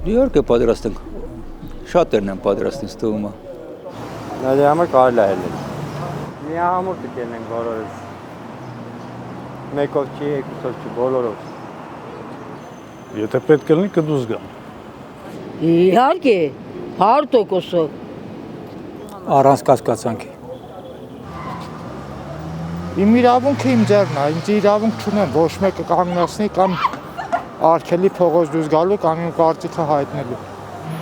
Իհարկե պատրաստ ենք։ Շատերն են պատրաստ ինձ թվում է։ Նայ համար կարելի է հելել։ Միահամուր կգնենք բոլորս։ Մեկով չի, երկուսով չի, բոլորով։ Եթե պետք է լինի կդուս գամ։ Իհարկե, 100%-ով։ Առանց կասկածանքի։ Իմ իրավունքը իմ ձեռն է, ինձ իրավունք չունեմ ոչ մեկը կանգնեցնի կամ արգելի փողոց դուրս գալու կամ իմ կարծիքը հայտնելու։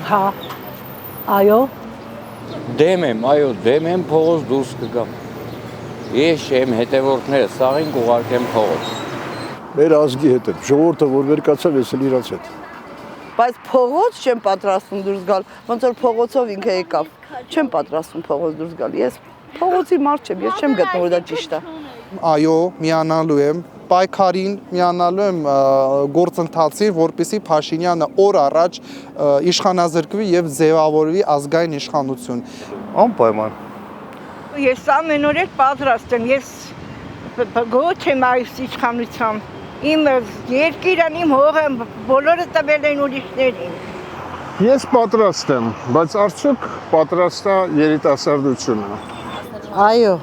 Հա, այո։ Դեմ եմ փողոց դուրս կգամ։ Ես չեմ հետևորդները, սաղին կուղարկեմ փողոց։ Մեր ազգի հետ եմ, ժողովուրդը որ վեր կացավ, ես էլ իրանց հետ։ Բայց փողոց չեմ պատրաստում դուրս գալ, ոնց որ փողոցով ինքը եկավ։ Չեմ պատրաստում փողոց դուրս գալ։ Ես փողոցի մարդ չեմ, ես չեմ գտնում որ դա ճիշտ է։ Այո, միանալու եմ, պայքարին միանալու եմ գործընթացին, որպեսզի Փաշինյանը օր առաջ իշխանազրկվի եւ ձևավորվի ազգային իշխանություն։ Անպայման։ Ես ամեն օր պատրաստ եմ, ես գոչ եմ այս իշխանության։ Իմ երկիրն իմ հողը բոլորը տվել են ուրիշներին։ Ես պատրաստ եմ, բայց արդյոք պատրաստ է երիտասարդությունը։ Այո։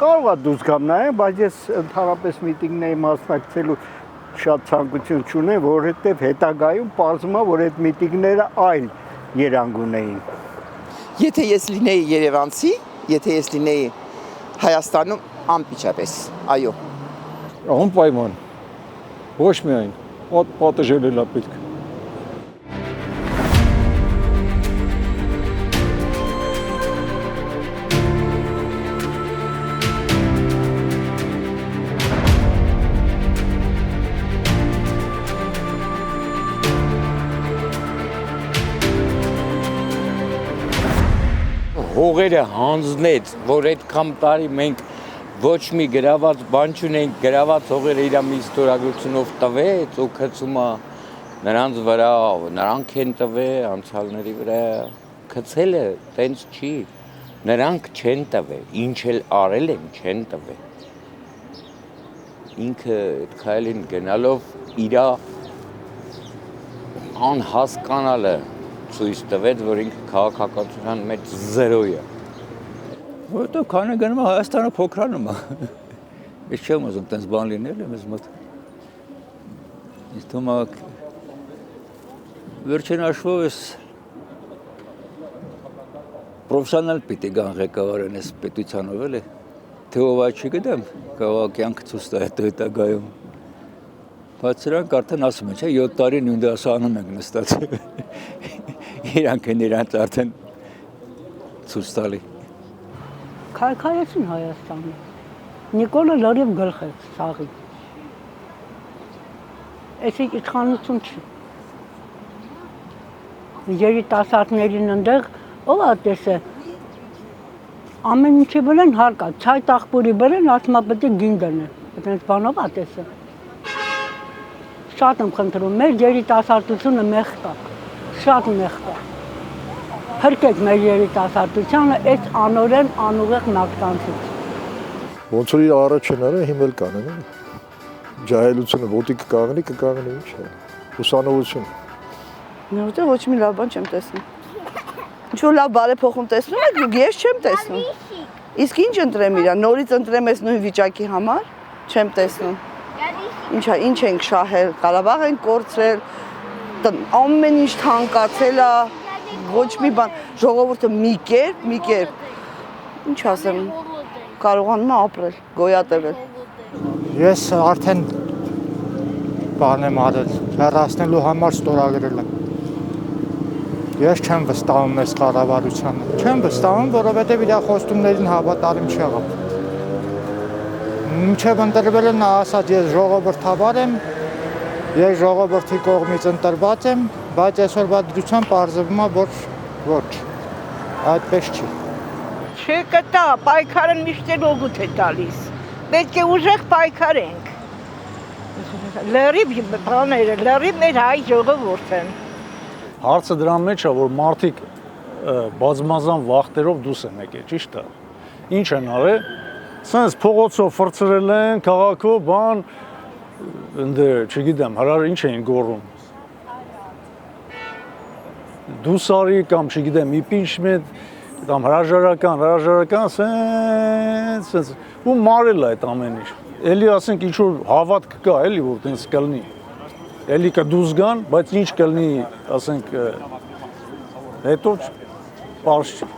Կարող է դուրս գամ նայեմ, բայց ես ընդհանրապես միտինգների մասնակցելու շատ ցանկություն չունեմ, որովհետև հետագայում պարզվում է, որ այդ միտինգները այլ երանգ ունեին։ Եթե ես լինեի Երևանցի, եթե ես լինեի Հայաստանում, անպիճապես, այո։ Անպայման։ Ոչ միայն, պատժել էլ է պետք։ Հողերը հանձնեց, որ այդքան տարի մենք ոչ մի գրաված բան չունենք, գրաված հողերը իր միստորագրությունով տվեց ու գցումը նրանց վրա, նրանք են տվել անցյալների վրա, գցելը տենց չի, նրանք չեն տվել, ինչ էլ արել են, չեն տվել։ Ինքը այդ քայլին գնալով իր անհասկանալը ցույց տվեց, որ ինքը քաղաքականության մեջ զերո է։ Որտեղ քանի գնում է Հայաստանը փոքրանում է։ Ես չեմ ուզում տենց բան լինել մեզ մոտ։ Ինձ թվում է վերջին հաշվով ես պրոֆեսիոնալ պիտի գան ղեկավարեն այս պետությանով էլի։ Թե ով է չգիտեմ, կարող է կյանքը ցույց տա հետագայում։ Բայց սրանք արդեն ասում են, չէ, 7 տարի նույն դասանում ենք նստած։ Իրանք են իրանց արդեն ցույց տալի։ Քայքայեցին Հայաստանը։ Նիկոլը լրիվ գլխեց սաղի։ Էսի իշխանություն չի։ Երիտասարդներին ընդեղ ով է տեսե ամեն ինչի վրան հարկա, ցայ տախպուրի վրան ասում է պետք է գին դնել։ Այդպես բանով է տեսե։ Շատ եմ խնդրում, մեր երիտասարդությունը մեղք կա, շատ մեղք կա։ Փրկեք մեր երիտասարդությանը այս անօրեն անուղեղ մակտանցից։ Ոնց որ իր առաջ են արել, հիմա էլ կանեն։ Ջահելությունը ոտի կկանգնի, ինչ է։ Ուսանողություն։ Որտեղ ոչ մի լավ բան չեմ տեսնում։ Ինչ-որ լավ բարեփոխում տեսնում եք, ես չեմ տեսնում։ Իսկ ինչ ընտրեմ իրան, նորից ընտրեմ այս նույն վիճակի համար, չեմ տեսնում։ Ինչ ենք շահել, Ղարաբաղ ենք կորցրել, ամեն ինչ թանկացել է, ոչ մի բան, ժողովուրդը մի կերպ, ինչ ասեմ, կարողանում է ապրել, գոյատևել։ Ես արդեն բան եմ արել, հեռացնելու համար ստորագրել եմ։ Ես չեմ վստահում այս կառավարությանը։ Չեմ վստահում, որովհետև իր խոստումներին հավատարիմ չեղավ։ Մինչև ընտրվել են ասած ես ժողովրդավար եմ, ես ժողովրդի կողմից ընտրված եմ, բայց այսօրվա դրությամբ պարզվում է, որ ոչ, այդպես չի։ Չկտա, պայքարը միշտ էլ օգուտ է տալիս, պետք է ուժեղ պայքարենք, լրիվ բաները, լրիվ մեր հայ ժողովուրդ են։ Հարցը դրա մեջ է, որ մարդիկ բազմազան վախտերով դուրս են եկել, ճիշտ է։ Ինչ են արել։ Սենց փողոցով ֆրցրել են, քաղաքով, բան, ընդ չգիտեմ, հրար ինչ էին գոռում։ դուսարի կամ չգիտեմ իպիչմենտ կամ հրաժարական սենց ու մարել է այդ ամեն ինչ։ Էլի ասենք ինչ որ հավատք կա, էլի որ տենց կլինի։ Էլի կդուս գան, բայց ինչ կլինի, ասենք հետո պարզ չի։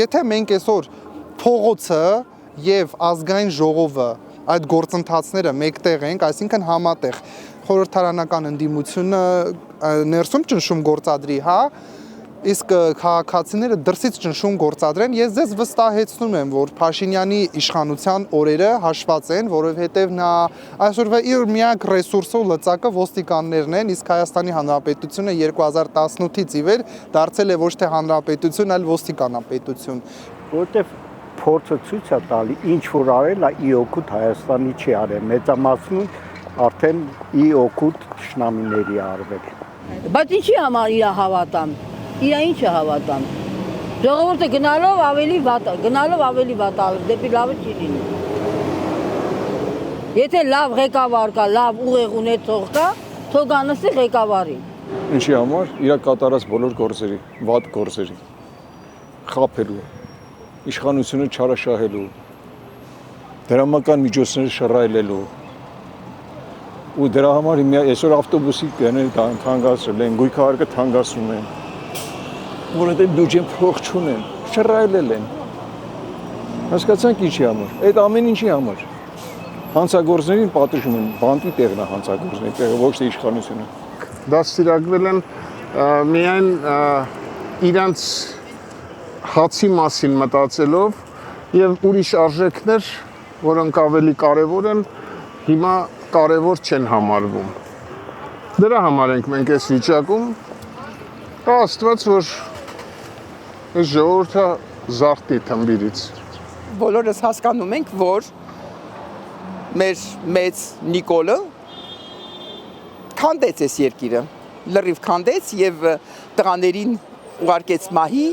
Եթե մենք այսօր փողոցը եւ ազգային ժողովը այդ գործընթացները մեկտեղ ենք, այսինքն համատեղ խորհրդարանական ընդդիմությունը ներսում ճնշում գործադրի, հա, իսկ քաղաքացիները դրսից ճնշում գործադրեն, ես ձեզ վստահեցնում եմ, որ Փաշինյանի իշխանության օրերը հաշված են, որովհետև նա այսօրվա իր միակ ռեսուրսը ու լծակը ոստիկաններն են, իսկ Հայաստանի Հանրապետությունը 2018-ից ի վեր դարձել է ոչ թե հանրապետություն, այլ ոստիկանապետություն, որովհետև փորձը ցույց է տալի, ինչ որ արել է ի օգուտ Հայաստանի չի արել, մեծամասնում արդեն ի օգուտ թշնամիների արվել։ Բայց ինչի համար իր հավատամ։ Իրա ինչ է հավատամ։ Ժողովուրդը գնալով ավելի վատ ալը, դեպի լավը չի լինի։ Եթե լավ ղեկավար կա, լավ ուղեղ ունեցող կա, թող անստի ղեկավարին։ Ինչի համար իր կատարած բոլոր գործերի, վատ գործերի, խաբելու, իշխանությունը չարաշահելու, դրամական միջոցները շռայլելու։ Ու դրա համար այսօր ավտոբուսի գները թանկացրել են, գույքահարկը թանկացնում են։ Որովհետև բյուջեն փող չունեն, շռայլել են։ Հասկացանք ինչի համար։ Այդ ամեն ինչի համար։ Հանցագործներին պատժում են, բանտի տեղն է հանցագործների տեղը, ոչ թե իշխանությունը։ Դաստիարակվել են միայն իրանց հացի մասին մտածելով եւ ուրիշ արժեքներ, որոնք ավելի կարեւոր են, հիմա կարեւոր չեն համարվում։ Դրա համար ենք մենք այս վիճակում։ Աստված որ այս ժողովուրդը զարթի թմբիրից։ Բոլորս հասկանում ենք, որ մեր մեծ Նիկոլը քանդեց այս երկիրը, լրիվ քանդեց եւ տղաներին ուղարկեց մահի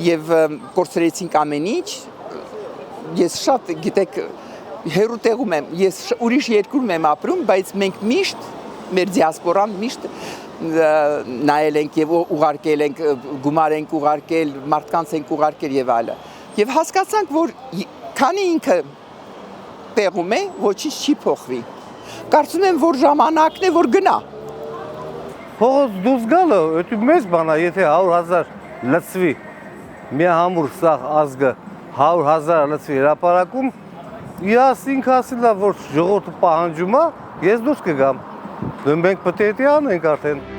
եւ կորցրեցինք ամեն ինչ։ Ես շատ գիտեք հերու տեղում եմ, ես ուրիշ երկրում եմ ապրում, բայց մենք միշտ մեր դիասպորան միշտ նայել ենք եւ ուղարկել ենք, գումար ենք ուղարկել, մարդկանց ենք ուղարկել եւ այլը։ Եվ հասկացանք, որ քանի ինքը տեղում է, ոչինչ չի փոխվի։ Կարծում եմ, որ ժամանակն է, որ գնա։ Փողոց դուրս գալը, դա մեծ բան է, եթե 100,000 լցվի, մի համուր սաղ ազգը 100,000 լցվի հրապարակում, ես ինքը ասել է, որ ժողովուրդը պահանջում է, ես դուրս կգամ։ Մենք պետք է անենք արդեն։